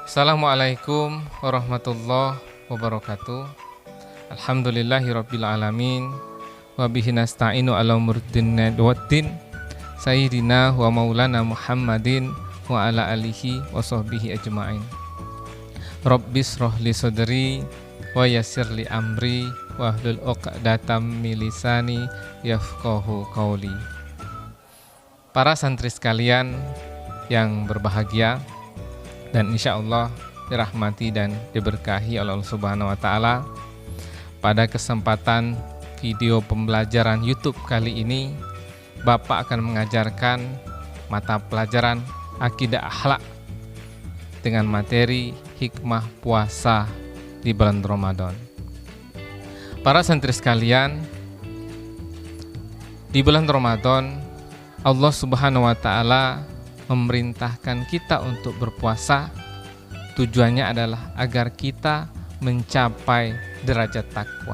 Assalamualaikum warahmatullahi wabarakatuh. Alhamdulillahirabbil alamin wa bihi nasta'inu ala umuriddin waddin sayyidina wa maulana Muhammadin wa ala alihi wa sahbihi ajma'in. Rabbis rohli sadri wa yassirli amri wa hlul 'uqdatam min lisani yafqahu qauli. Para santri sekalian yang berbahagia dan insya Allah dirahmati dan diberkahi oleh Allah Subhanahu wa Ta'ala, pada kesempatan video pembelajaran YouTube kali ini, Bapak akan mengajarkan mata pelajaran akidah akhlak dengan materi hikmah puasa di bulan Ramadan. Para santri sekalian, di bulan Ramadan Allah Subhanahu wa Ta'ala memerintahkan kita untuk berpuasa. Tujuannya adalah agar kita mencapai derajat takwa.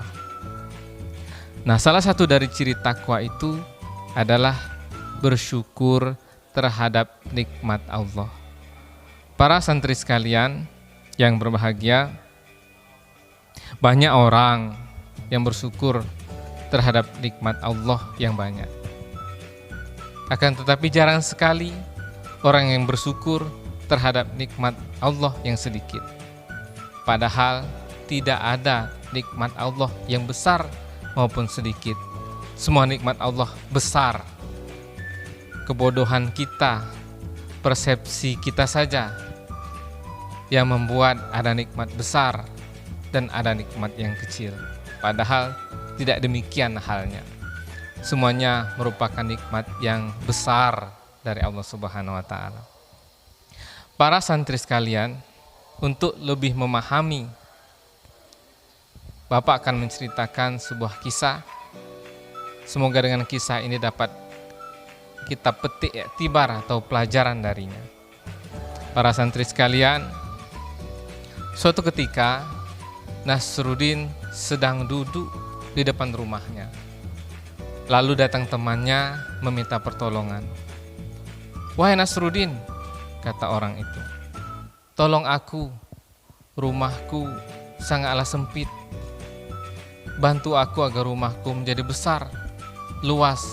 Nah, salah satu dari ciri takwa itu adalah bersyukur terhadap nikmat Allah. Para santri sekalian yang berbahagia, banyak orang yang bersyukur terhadap nikmat Allah yang banyak. Akan tetapi jarang sekali orang yang bersyukur terhadap nikmat Allah yang sedikit. Padahal tidak ada nikmat Allah yang besar maupun sedikit. Semua nikmat Allah besar. Kebodohan kita, persepsi kita saja yang membuat ada nikmat besar dan ada nikmat yang kecil. Padahal tidak demikian halnya. Semuanya merupakan nikmat yang besar dari Allah Subhanahu wa Ta'ala. Para santri sekalian, untuk lebih memahami, Bapak akan menceritakan sebuah kisah. Semoga dengan kisah ini dapat kita petik iktibar atau pelajaran darinya. Para santri sekalian, suatu ketika Nasruddin sedang duduk di depan rumahnya. Lalu datang temannya meminta pertolongan. "Wahai Nasruddin," kata orang itu, "tolong aku, rumahku sangatlah sempit. Bantu aku agar rumahku menjadi besar, luas,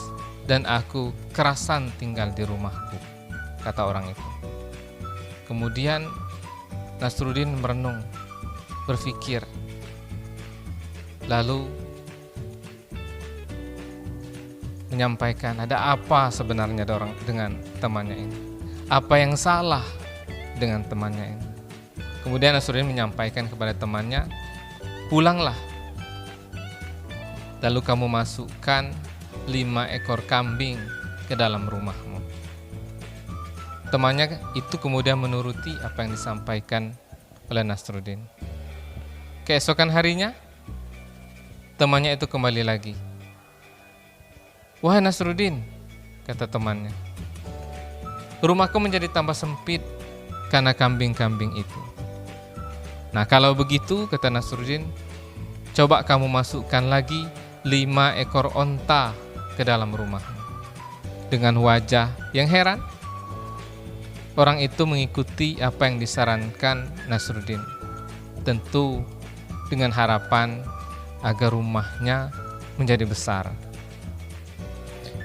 dan aku kerasan tinggal di rumahku," kata orang itu. Kemudian Nasruddin merenung, berpikir, lalu menyampaikan, ada apa sebenarnya dengan temannya ini? Apa yang salah dengan temannya ini? Kemudian Nasruddin menyampaikan kepada temannya, "Pulanglah. Lalu kamu masukkan 5 ekor kambing ke dalam rumahmu." Temannya itu kemudian menuruti apa yang disampaikan oleh Nasruddin. Keesokan harinya, temannya itu kembali lagi. "Wahai Nasruddin," kata temannya, "rumahku menjadi tambah sempit karena kambing-kambing itu." "Nah, kalau begitu," kata Nasruddin, "coba kamu masukkan lagi 5 ekor onta ke dalam rumahmu." Dengan wajah yang heran, orang itu mengikuti apa yang disarankan Nasruddin. Tentu dengan harapan agar rumahnya menjadi besar.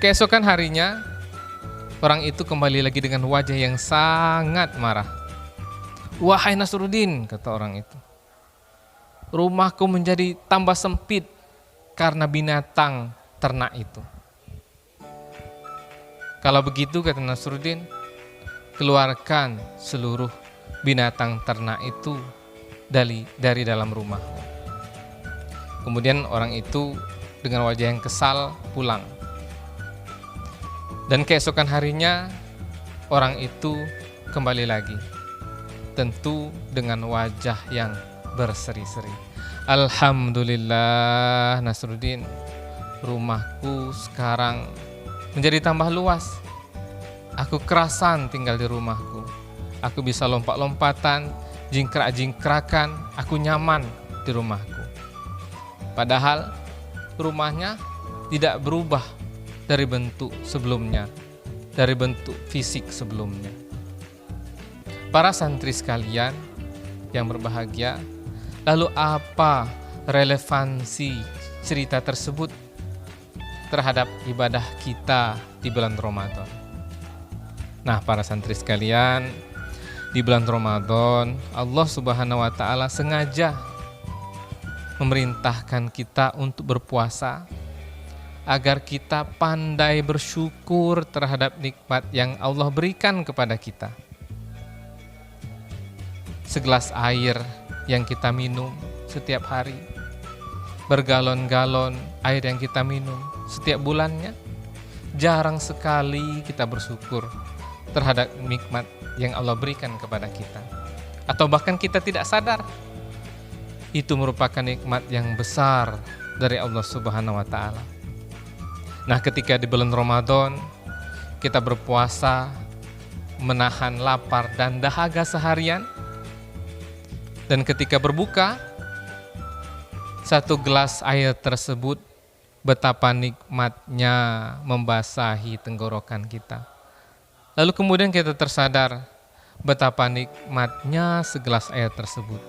Keesokan harinya, orang itu kembali lagi dengan wajah yang sangat marah. "Wahai Nasruddin," kata orang itu, "rumahku menjadi tambah sempit karena binatang ternak itu." "Kalau begitu," kata Nasruddin, "keluarkan seluruh binatang ternak itu dari dalam rumahmu." Kemudian orang itu dengan wajah yang kesal pulang. Dan keesokan harinya orang itu kembali lagi, tentu dengan wajah yang berseri-seri. "Alhamdulillah Nasruddin, rumahku sekarang menjadi tambah luas. Aku kerasan tinggal di rumahku. Aku bisa lompat-lompatan, jingkrak-jingkrakan, aku nyaman di rumahku." Padahal rumahnya tidak berubah dari bentuk sebelumnya, dari bentuk fisik sebelumnya. Para santri sekalian, yang berbahagia. Lalu apa relevansi cerita tersebut terhadap ibadah kita di bulan Ramadan? Nah, para santri sekalian, di bulan Ramadan Allah Subhanahu wa taala sengaja memerintahkan kita untuk berpuasa agar kita pandai bersyukur terhadap nikmat yang Allah berikan kepada kita. Segelas air yang kita minum setiap hari, bergalon-galon air yang kita minum setiap bulannya, jarang sekali kita bersyukur terhadap nikmat yang Allah berikan kepada kita. Atau bahkan kita tidak sadar itu merupakan nikmat yang besar dari Allah Subhanahu wa taala. Nah, ketika di bulan Ramadan kita berpuasa, menahan lapar dan dahaga seharian, dan ketika berbuka, satu gelas air tersebut betapa nikmatnya membasahi tenggorokan kita. Lalu kemudian kita tersadar betapa nikmatnya segelas air tersebut.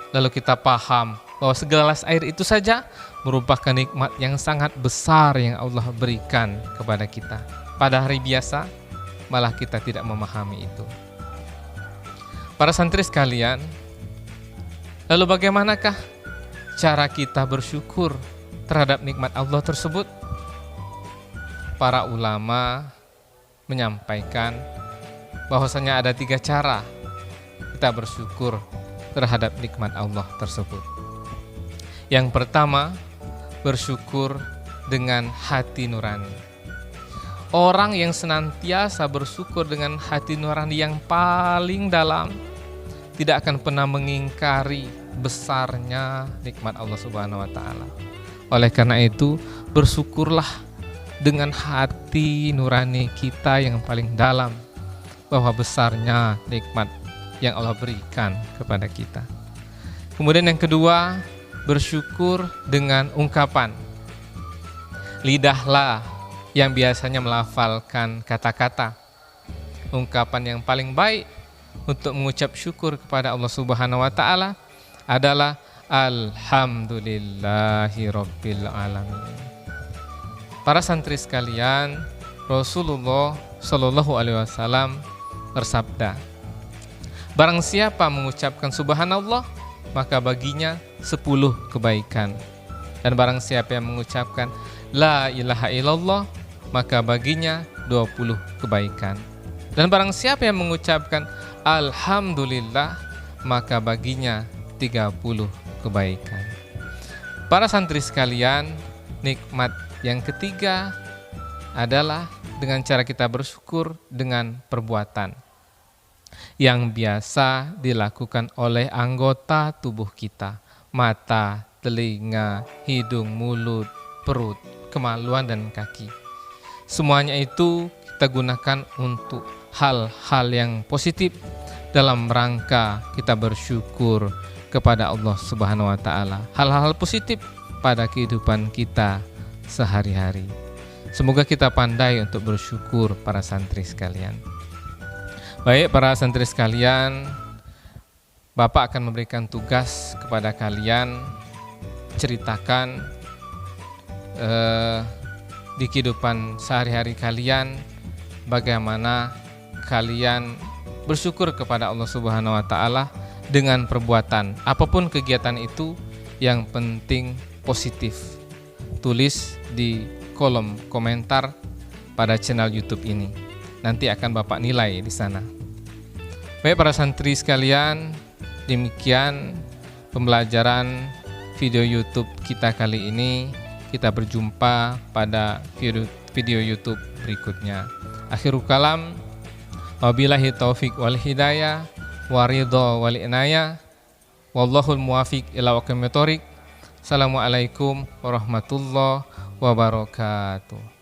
Lalu kita paham bahwa segelas air itu saja merupakan nikmat yang sangat besar yang Allah berikan kepada kita. Pada hari biasa, malah kita tidak memahami itu. Para santri sekalian, lalu bagaimanakah cara kita bersyukur terhadap nikmat Allah tersebut? Para ulama menyampaikan bahwasanya ada 3 cara kita bersyukur terhadap nikmat Allah tersebut. Yang pertama, bersyukur dengan hati nurani. Orang yang senantiasa bersyukur dengan hati nurani yang paling dalam tidak akan pernah mengingkari besarnya nikmat Allah Subhanahu wa taala. Oleh karena itu, bersyukurlah dengan hati nurani kita yang paling dalam bahwa besarnya nikmat yang Allah berikan kepada kita. Kemudian yang kedua, bersyukur dengan ungkapan. Lidahlah yang biasanya melafalkan kata-kata. Ungkapan yang paling baik untuk mengucap syukur kepada Allah Subhanahu wa taala adalah alhamdulillahirabbil alamin. Para santri sekalian, Rasulullah Shallallahu alaihi wasallam bersabda, barang siapa mengucapkan subhanallah, maka baginya 10 kebaikan. Dan barang siapa yang mengucapkan la ilaha illallah, maka baginya 20 kebaikan. Dan barang siapa yang mengucapkan alhamdulillah, maka baginya 30 kebaikan. Para santri sekalian, nikmat yang ketiga adalah dengan cara kita bersyukur dengan perbuatan yang biasa dilakukan oleh anggota tubuh kita. Mata, telinga, hidung, mulut, perut, kemaluan, dan kaki. Semuanya itu kita gunakan untuk hal-hal yang positif dalam rangka kita bersyukur kepada Allah Subhanahu wa taala. Hal-hal positif pada kehidupan kita sehari-hari. Semoga kita pandai untuk bersyukur, para santri sekalian. Baik, para santri sekalian, Bapak akan memberikan tugas kepada kalian, ceritakan di kehidupan sehari-hari kalian bagaimana kalian bersyukur kepada Allah Subhanahu wa taala dengan perbuatan. Apapun kegiatan itu, yang penting positif. Tulis di kolom komentar pada channel YouTube ini. Nanti akan Bapak nilai di sana. Baik, para santri sekalian, demikian pembelajaran video YouTube kita kali ini. Kita berjumpa pada video YouTube berikutnya. Akhirul kalam, wabillahi taufik wal hidayah, waridho wal inayah, wallahul muwafiq ila aqwamit thoriq. Assalamualaikum warahmatullahi wabarakatuh.